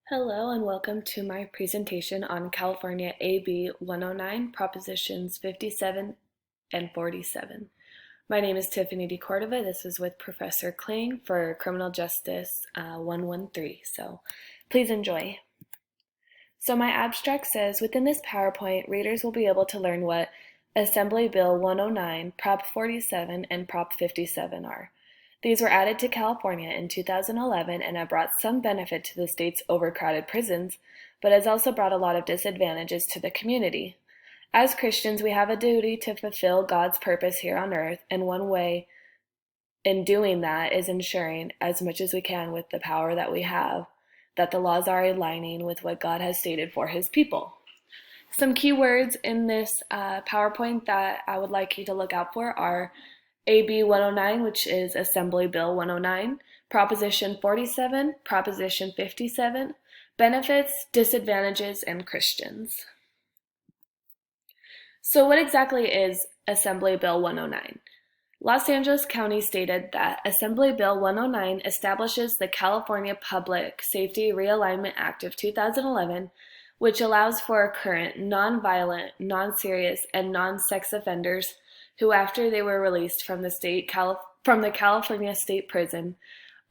Hello and welcome to my presentation on California AB 109, Propositions 57 and 47. My name is Tiffany DeCordova. This is with Professor Kling for Criminal Justice 113, so please enjoy. So my abstract says, within this PowerPoint, readers will be able to learn what Assembly Bill 109, Prop 47, and Prop 57 are. These were added to California in 2011 and have brought some benefit to the state's overcrowded prisons, but has also brought a lot of disadvantages to the community. As Christians, we have a duty to fulfill God's purpose here on earth, and one way in doing that is ensuring, as much as we can with the power that we have, that the laws are aligning with what God has stated for His people. Some key words in this PowerPoint that I would like you to look out for are AB 109, which is Assembly Bill 109, Proposition 47, Proposition 57, benefits, disadvantages, and Christians. So what exactly is Assembly Bill 109? Los Angeles County stated that Assembly Bill 109 establishes the California Public Safety Realignment Act of 2011, which allows for current, non-violent, non-serious, and non-sex offenders who, after they were released from the California State Prison,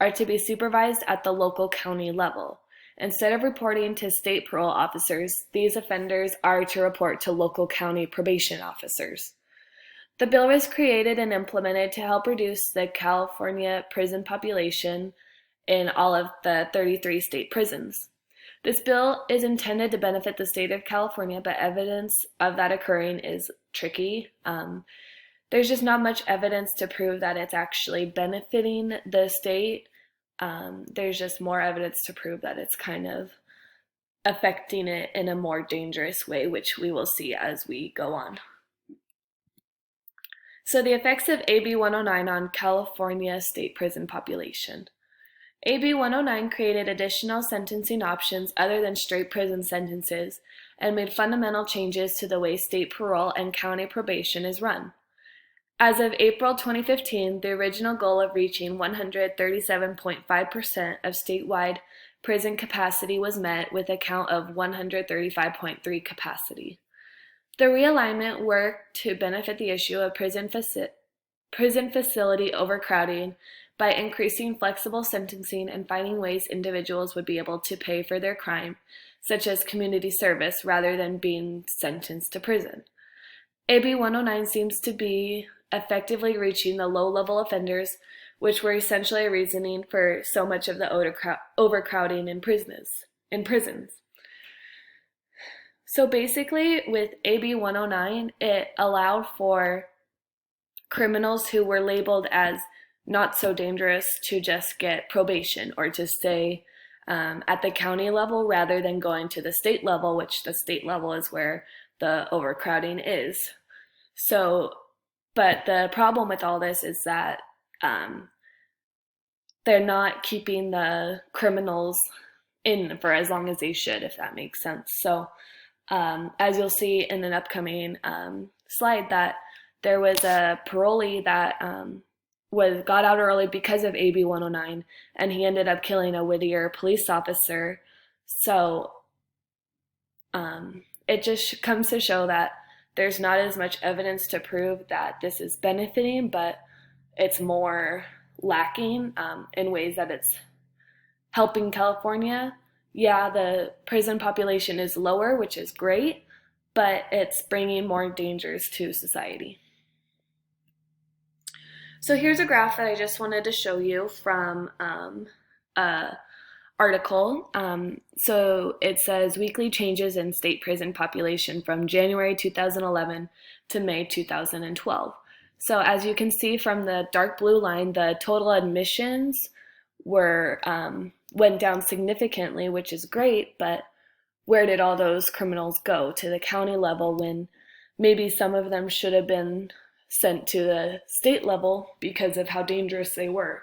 are to be supervised at the local county level. Instead of reporting to state parole officers, these offenders are to report to local county probation officers. The bill was created and implemented to help reduce the California prison population in all of the 33 state prisons. This bill is intended to benefit the state of California, but evidence of that occurring is tricky. There's just not much evidence to prove that it's actually benefiting the state. There's just more evidence to prove that it's kind of affecting it in a more dangerous way, which we will see as we go on. So the effects of AB 109 on California state prison population. AB 109 created additional sentencing options other than straight prison sentences and made fundamental changes to the way state parole and county probation is run. As of April 2015, the original goal of reaching 137.5% of statewide prison capacity was met with a count of 135.3 capacity. The realignment worked to benefit the issue of prison facility overcrowding by increasing flexible sentencing and finding ways individuals would be able to pay for their crime, such as community service, rather than being sentenced to prison. AB 109 seems to be effectively reaching the low-level offenders, which were essentially reasoning for so much of the overcrowding in prisons. So basically, with AB 109, it allowed for criminals who were labeled as not so dangerous to just get probation or to stay at the county level rather than going to the state level, which the state level is where the overcrowding is. So, but the problem with all this is that they're not keeping the criminals in for as long as they should, if that makes sense. So, as you'll see in an upcoming slide, that there was a parolee that got out early because of AB 109, and he ended up killing a Whittier police officer. So it just comes to show that there's not as much evidence to prove that this is benefiting, but it's more lacking in ways that it's helping California. Yeah, the prison population is lower, which is great, but it's bringing more dangers to society. So here's a graph that I just wanted to show you from a article. So it says weekly changes in state prison population from January 2011 to May 2012. So as you can see from the dark blue line, the total admissions went down significantly, which is great, but where did all those criminals go? To the county level, when maybe some of them should have been sent to the state level because of how dangerous they were.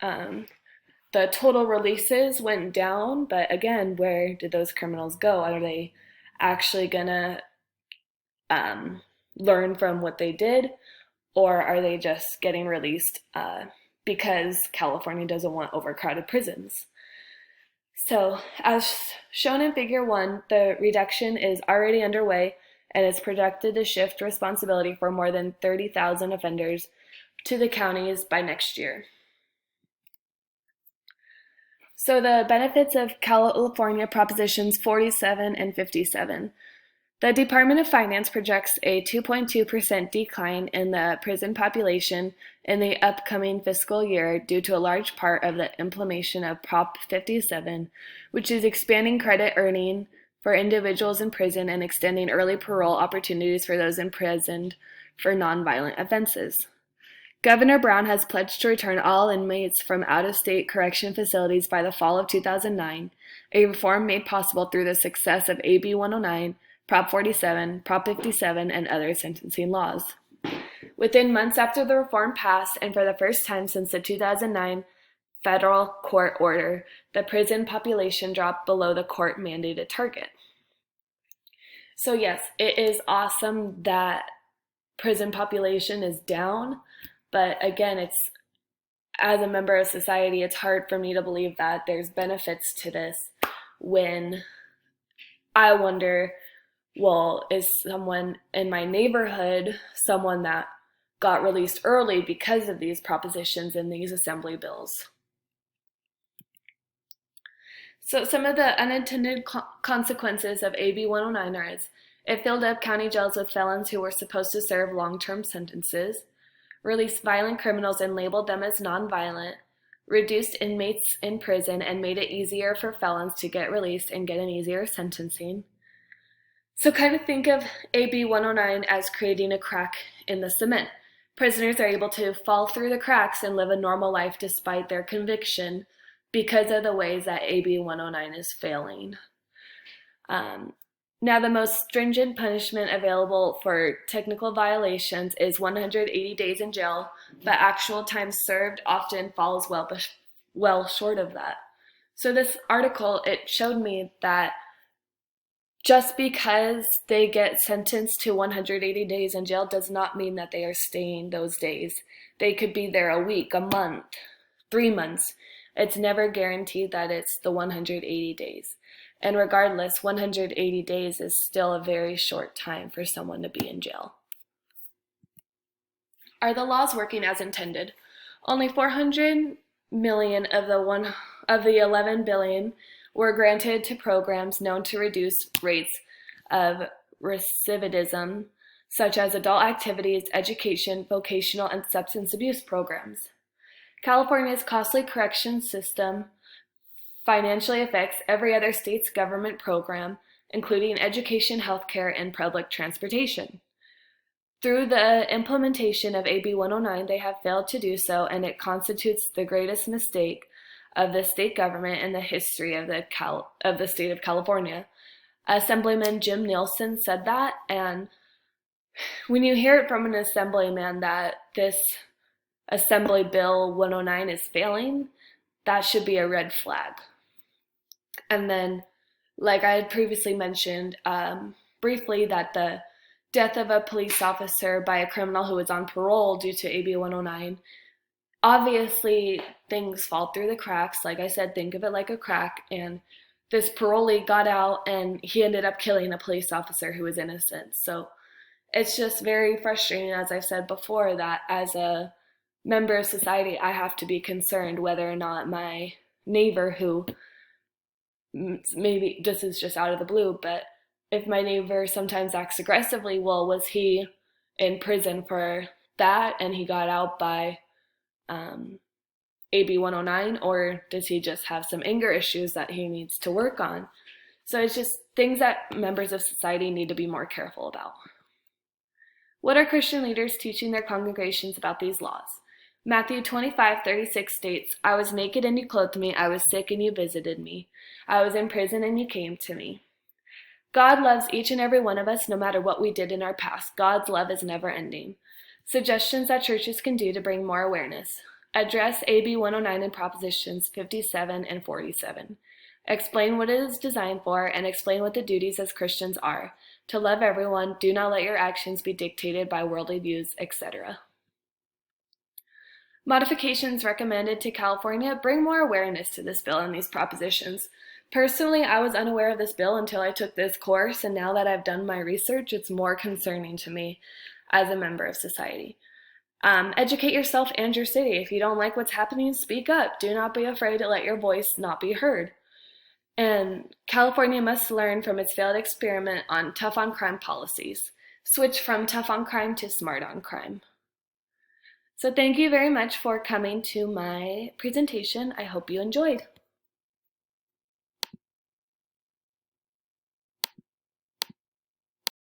The total releases went down, but again, where did those criminals go? Are they actually gonna learn from what they did, or are they just getting released because California doesn't want overcrowded prisons? So, as shown in Figure 1, the reduction is already underway and is projected to shift responsibility for more than 30,000 offenders to the counties by next year. So the benefits of California Propositions 47 and 57. The Department of Finance projects a 2.2% decline in the prison population in the upcoming fiscal year due to a large part of the implementation of Prop 57, which is expanding credit earning for individuals in prison and extending early parole opportunities for those imprisoned for nonviolent offenses. Governor Brown has pledged to return all inmates from out-of-state correction facilities by the fall of 2009, a reform made possible through the success of AB 109, Prop 47, Prop 57, and other sentencing laws. Within months after the reform passed, and for the first time since the 2009 federal court order, the prison population dropped below the court-mandated target. So yes, it is awesome that prison population is down, but again, it's as a member of society, it's hard for me to believe that there's benefits to this when I wonder, well, is someone in my neighborhood someone that got released early because of these propositions in these assembly bills? So some of the unintended consequences of AB 109 are it filled up county jails with felons who were supposed to serve long-term sentences, released violent criminals and labeled them as nonviolent, reduced inmates in prison and made it easier for felons to get released and get an easier sentencing. So kind of think of AB 109 as creating a crack in the cement. Prisoners are able to fall through the cracks and live a normal life despite their conviction because of the ways that AB 109 is failing. Now, the most stringent punishment available for technical violations is 180 days in jail, but actual time served often falls well short of that. So this article, it showed me that just because they get sentenced to 180 days in jail does not mean that they are staying those days. They could be there a week, a month, 3 months. It's never guaranteed that it's the 180 days. And regardless, 180 days is still a very short time for someone to be in jail. Are the laws working as intended? Only 400 million of the 11 billion were granted to programs known to reduce rates of recidivism, such as adult activities, education, vocational, and substance abuse programs. California's costly corrections system financially affects every other state's government program, including education, healthcare, and public transportation. Through the implementation of AB 109, they have failed to do so, and it constitutes the greatest mistake of the state government in the history of the state of California. Assemblyman Jim Nielsen said that, and when you hear it from an assemblyman that this Assembly Bill 109 is failing, that should be a red flag. And then, like I had previously mentioned briefly, that the death of a police officer by a criminal who was on parole due to AB 109, obviously things fall through the cracks. Like I said, think of it like a crack. And this parolee got out and he ended up killing a police officer who was innocent. So it's just very frustrating, as I've said before, that as a member of society, I have to be concerned whether or not my neighbor, who maybe this is just out of the blue, but if my neighbor sometimes acts aggressively, well, was he in prison for that and he got out by AB 109, or does he just have some anger issues that he needs to work on? So it's just things that members of society need to be more careful about. What are Christian leaders teaching their congregations about these laws? Matthew 25:36 states, "I was naked and you clothed me, I was sick and you visited me, I was in prison and you came to me." God loves each and every one of us no matter what we did in our past. God's love is never ending. Suggestions that churches can do to bring more awareness. Address AB 109 and Propositions 57 and 47. Explain what it is designed for and explain what the duties as Christians are. To love everyone, do not let your actions be dictated by worldly views, etc. Modifications recommended to California bring more awareness to this bill and these propositions. Personally, I was unaware of this bill until I took this course, and now that I've done my research, it's more concerning to me as a member of society. Educate yourself and your city. If you don't like what's happening, speak up. Do not be afraid to let your voice not be heard. And California must learn from its failed experiment on tough on crime policies. Switch from tough on crime to smart on crime. So thank you very much for coming to my presentation. I hope you enjoyed.